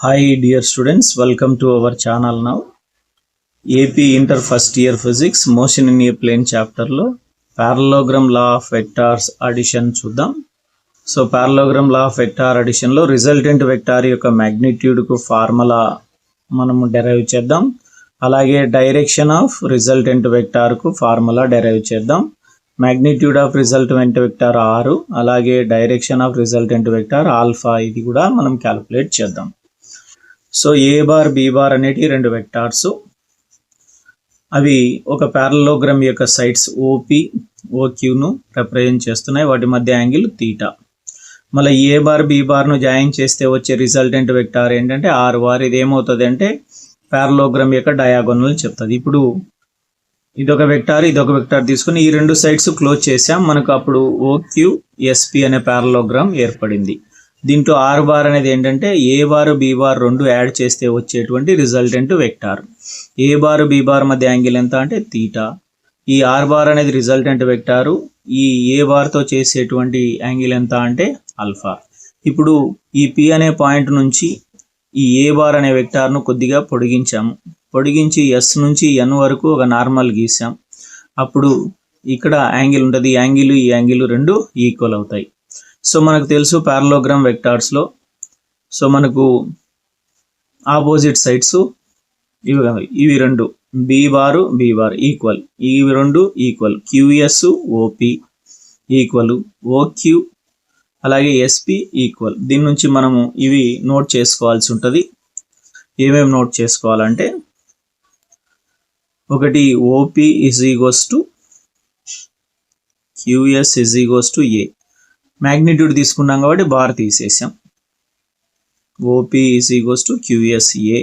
Hi dear students, welcome to our channel now. AP Inter First Year Physics Motion in a Plane chapter lo parallelogram law of vectors addition చూద్దాం. So parallelogram law of vector addition లో resultant vector యొక్క magnitude కు formula మనము derive చేద్దాం. అలాగే direction of resultant vector కు formula derive చేద్దాం. magnitude of resultant vector 6, అలాగే direction of resultant vector alpha, ఇది కూడా మనం క్యాలిక్యులేట్ చేద్దాం. సో ఏ బార్ బి బార్ అనేటి రెండు వెక్టార్స్, అవి ఒక పారలోగ్రామ్ యొక్క సైడ్స్ ఓపి ఓక్యూను రిప్రజెంట్ చేస్తున్నాయి. వాటి మధ్య యాంగిల్ తీటా. మళ్ళీ ఏ బార్ బి బార్ను జాయిన్ చేస్తే వచ్చే రిజల్టెంట్ వెక్టార్ ఏంటంటే ఆర్ బార్. ఇది ఏమవుతుంది అంటే పారలోగ్రామ్ యొక్క డయాగోనల్ చెప్తుంది. ఇప్పుడు ఇదొక వెక్టార్ తీసుకుని ఈ రెండు సైడ్స్ క్లోజ్ చేసాం. మనకు అప్పుడు ఓక్యూ ఎస్పి అనే పారలోగ్రామ్ ఏర్పడింది. దీంట్లో ఆర్ బార్ అనేది ఏంటంటే ఏ బార్ బి బార్ రెండు యాడ్ చేస్తే వచ్చేటువంటి రిజల్టెంట్ వెక్టార్. ఏ బార్ బి బార్ మధ్య యాంగిల్ ఎంత అంటే తీటా. ఈ ఆర్ బార్ అనేది రిజల్టెంట్ వెక్టారు. ఈ ఏ బార్తో చేసేటువంటి యాంగిల్ ఎంత అంటే ఆల్ఫా. ఇప్పుడు ఈ పి అనే పాయింట్ నుంచి ఈ ఏ బార్ అనే వెక్టార్ను కొద్దిగా పొడిగించాము. పొడిగించి ఎస్ నుంచి ఎన్ వరకు ఒక నార్మల్ గీసాం. అప్పుడు ఇక్కడ యాంగిల్ ఉంటుంది. ఈ యాంగిల్ రెండు ఈక్వల్ అవుతాయి. సో మనకు తెలుసు పారలోగ్రామ్ వెక్టార్స్లో, సో మనకు ఆపోజిట్ సైడ్స్ ఇవి రెండు బి బారు బి బార్ ఈక్వల్, ఇవి రెండు equal. QS OP equal, OQ అలాగే ఎస్పి ఈక్వల్. దీని నుంచి మనము ఇవి నోట్ చేసుకోవాల్సి ఉంటుంది. ఏమేమి నోట్ చేసుకోవాలంటే, ఒకటి OP is equals to QS is equals to A. Magnitude తీసుకున్నాం కాబట్టి బార్ తీసేసాం. OP is equals to QS A.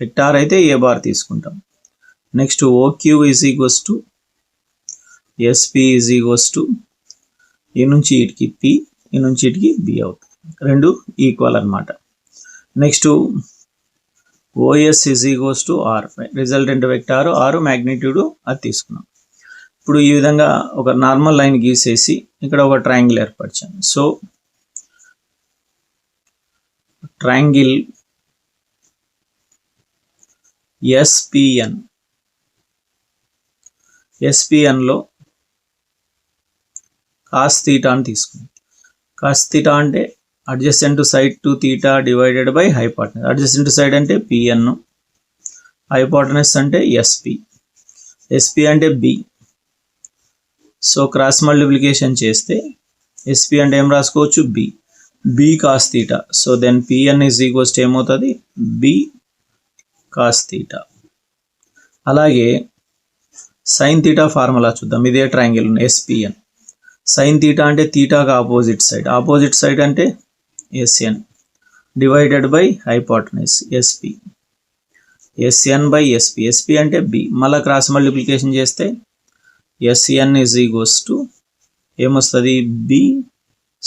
Vector అయితే ఏ బార్ తీసుకుంటాం. Next OQ is equals to SP is equals to ఈ నుంచి ఇటుకి పి, ఈ నుంచి ఇటుకి బి అవుతుంది. రెండు ఈక్వల్ అన్నమాట. Next OS is equals to R. Resultant vector ఆరు, మ్యాగ్నిట్యూడ్ అది తీసుకున్నాం. ఇప్పుడు ఈ విధంగా ఒక నార్మల్ లైన్ గీసేసి ఇక్కడ ఒక ట్రయాంగిల్ ఏర్పరిచాను. సో ట్రయాంగిల్ ఎస్పిఎన్లో కాస్ తీటా అని తీసుకున్నాం. కాస్ తీటా అంటే adjacent side to theta divided by hypotenuse. Adjacent side అంటే పిఎన్, హైపాటనస్ అంటే ఎస్పి. ఎస్పి అంటే బి. సో క్రాస్ మల్టిప్లికేషన్ చేస్తే ఎస్పి అంటే ఏం రాసుకోవచ్చు, B. B cos theta. So then PN is equals to ఏమవుతుంది, బి కాస్ తీటా. అలాగే sine theta formula చూద్దాం. ఇదే ట్రయాంగిల్ ఎస్పిఎన్. సైన్ తీటా అంటే తీటాగా ఆపోజిట్ సైడ్ అంటే SN divided by hypotenuse SP. SN by SP. SP అంటే B. మళ్ళీ cross multiplication చేస్తే ఎస్ఎన్ ఈజ్ ఈక్వల్స్ టు ఏమొస్తుంది, బి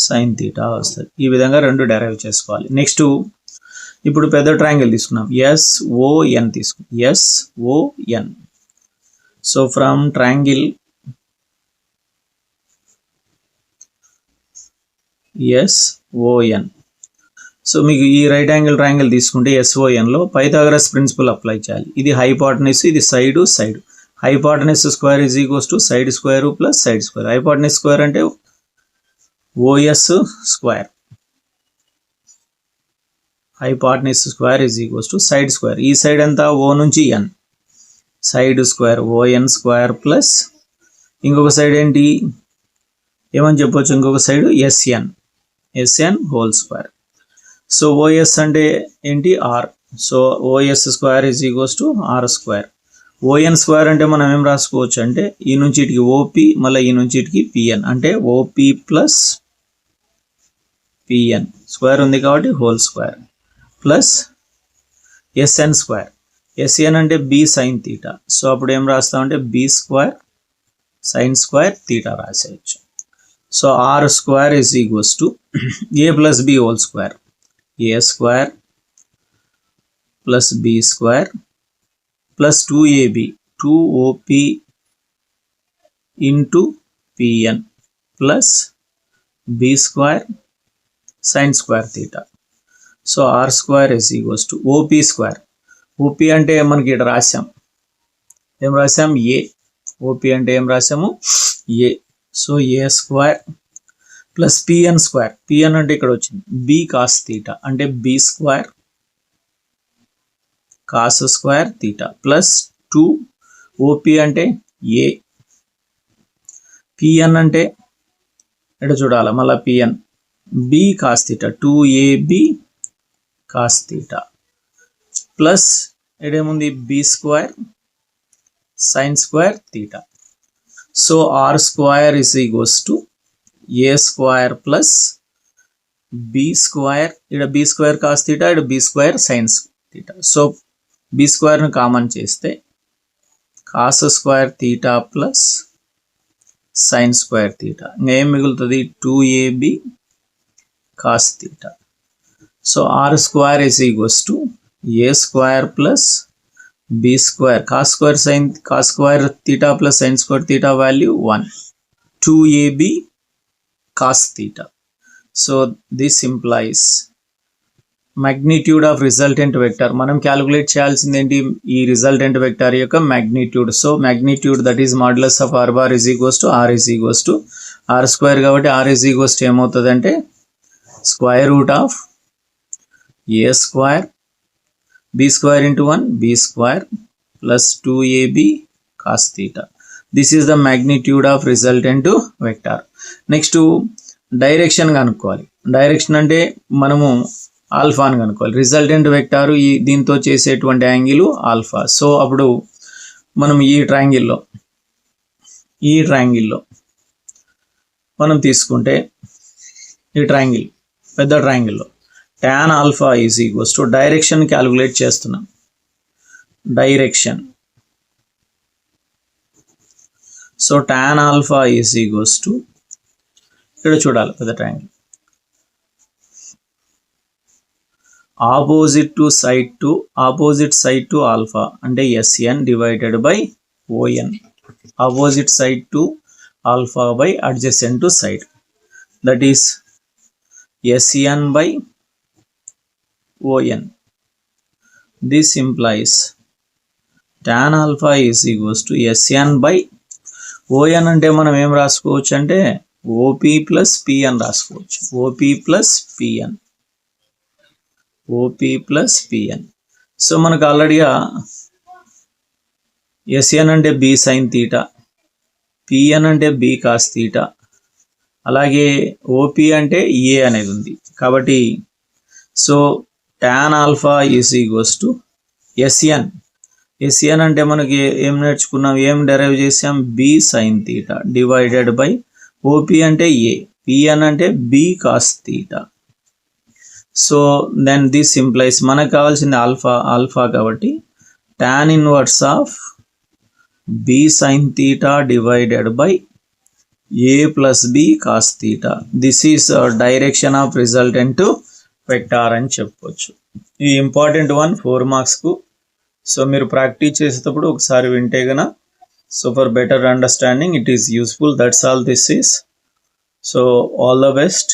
సైన్ తీటా వస్తుంది. ఈ విధంగా రెండు డెరైవ్ చేసుకోవాలి. నెక్స్ట్ ఇప్పుడు పెద్ద ట్రయాంగిల్ తీసుకున్నాం. ఎస్ఓఎన్ తీసుకున్నాం. SON. So from triangle SON, so మీకు ఈ రైట్ యాంగిల్ ట్రయాంగిల్ తీసుకుంటే ఎస్ఓఎన్లో పైథాగరస్ ప్రిన్సిపల్ అప్లై చేయాలి. ఇది హైపాటనస్, ఇది side. Hypotenuse square is equals to side square plus side square. Hypotenuse square అంటే OS square. Hypotenuse square is equals to side square. ఈ side ఎంత, O నుంచి N, side square ON square plus ఇంకొక side ఏంటి ఏమని చెప్పొచ్చు, ఇంకొక side SN whole square. So OS అంటే ఏంటి, R. So OS square is equals to R square. ON square అంటే మనం ఏం రాసుకోవచ్చు అంటే ఈ నుంచి ఇటుకి ఓపి, మళ్ళీ ఈ నుంచి ఇటుకి పిఎన్ అంటే ఓపి ప్లస్ పిఎన్. స్క్వేర్ ఉంది కాబట్టి whole square plus SN square. SN అంటే బి సైన్ తీటా. సో అప్పుడు ఏం రాస్తామంటే B square sine square theta రాసేయచ్చు. So R square is equals to A plus B whole square. A square plus B square plus 2ab 2op into PN plus B square sine square theta. So R square is equals to OP square. OP అంటే మనకి ఇక్కడ రాసాం, ఏం రాసాం? ఏ. OP అంటే ఏం రాసాము? A. So A square plus PN square. PN అంటే ఇక్కడ వచ్చింది బి కాస్ తీటా అంటే B square cos square theta plus 2 OP అంటే ఏ. పిఎన్ అంటే ఇక్కడ చూడాలి మళ్ళీ PN B cos theta 2ab cos theta plus ఇక్కడేముంది B square sine square theta. So R square is equals to A square plus B square, ఇక్కడ B square cos theta, ఇక్కడ B square sine theta. So B స్క్వేర్ను common చేస్తే cos square theta plus sine square theta. ఏం మిగులుతుంది? 2ab cos theta. So R square is equals to A square plus B square cos square sine cos square theta plus sine square theta value 1 2ab cos theta. So this implies magnitude of resultant vector. మనం calculate చేయాల్సింది ఏంటి? ఈ resultant vector యొక్క magnitude. So magnitude that is modulus of r bar is equals to r is equals to r square కాబట్టి r is equals to ఏమవుతుంది అంటే square root of a square b square into 1 b square plus 2ab cos theta. This is the magnitude of resultant vector. Next direction కనుక్కోవాలి. Direction అంటే మనము alpha అని కనుక్కోవాలి. Resultant vector ఈ దీంతో చేసేటువంటి యాంగిల్ ఆల్ఫా. సో అప్పుడు మనం ఈ ట్రయాంగిల్లో మనం తీసుకుంటే ఈ ట్రయాంగిల్ పెద్ద ట్రయాంగిల్లో tan alpha is equals to direction calculate చేస్తున్నాం. Direction so tan alpha is equals to ఇక్కడ చూడాలి పెద్ద triangle opposite side to alpha అంటే SN divided by ON. Opposite side to alpha by adjacent to side, that is SN by ON. This implies tan alpha is equals to SN by ON. అంటే మనం ఏం రాసుకోవచ్చు అంటే OP plus PN రాసుకోవచ్చు. OP plus PN. So మనకు ఆల్రెడీగా SN అంటే B sine theta, PN అంటే బి కాస్ తీటా, అలాగే ఓపి అంటే ఏ అనేది ఉంది కాబట్టి so tan alpha is equals to SN అంటే మనకి ఏం నేర్చుకున్నాం, ఏం డెరైవ్ చేసాం? B sine theta divided by OP అంటే ఏ, పిఎన్ అంటే B cos theta. So then this implies మనకు కావాల్సింది ఆల్ఫా కాబట్టి tan inverse of B sine theta divided by A plus B cos theta. This is direction of resultant vector అని చెప్పవచ్చు. ఇది important 4 మార్క్స్కు. So మీరు practice చేసేటప్పుడు ఒకసారి వింటే గన so for better understanding it is useful. That's all this is. So all the best.